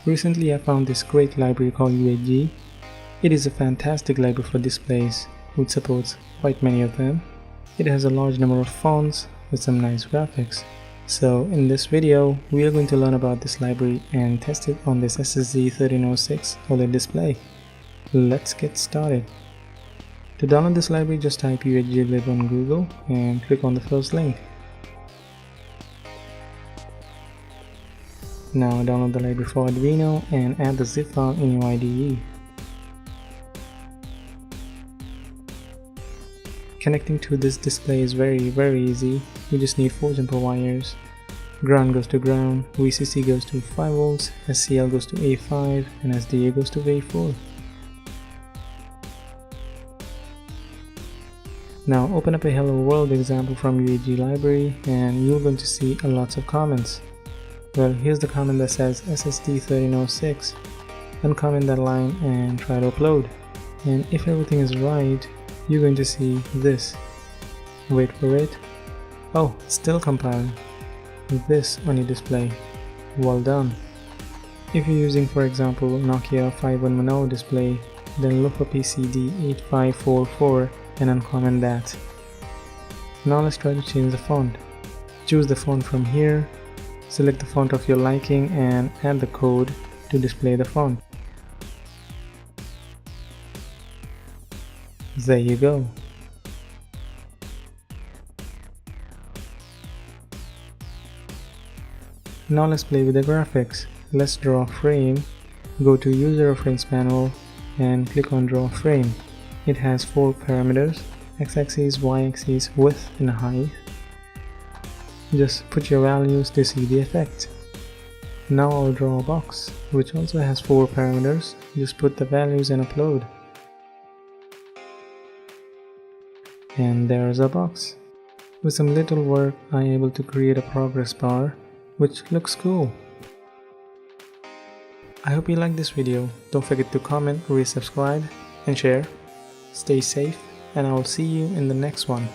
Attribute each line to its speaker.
Speaker 1: Recently I found this great library called UHG. It is a fantastic library for displays, which supports quite many of them. It has a large number of fonts with some nice graphics. So in this video, we are going to learn about this library and test it on this SSD1306 OLED display. Let's get started. To download this library, just type UHG on Google and click on the first link. Now download the library for Arduino and add the zip file in your IDE. Connecting to this display is very easy. You just need 4 jumper wires. Ground goes to ground, VCC goes to 5 volts, SCL goes to A5 and SDA goes to A4. Now open up a hello world example from UHG library and you're going to see lots of comments. Well, here's the comment that says SSD1306. Uncomment that line and try to upload. And if everything is right, you're going to see this. Wait for it. Oh, it's still compiling. This on your display. Well done. If you're using, for example, Nokia 5110 display, then look for PCD8544 and uncomment that. Now let's try to change the font. Choose the font from here, select the font of your liking and add the code to display the font. There you go. Now let's play with the graphics. Let's draw a frame. Go to User Reference Panel and click on Draw Frame. It has 4 parameters: x-axis, y-axis, width and height. Just put your values to see the effect. Now I'll draw a box which also has 4 parameters. Just put the values and upload. And there's a box. With some little work I'm able to create a progress bar which looks cool. I hope you liked this video. Don't forget to comment, resubscribe and share. Stay safe and I will see you in the next one.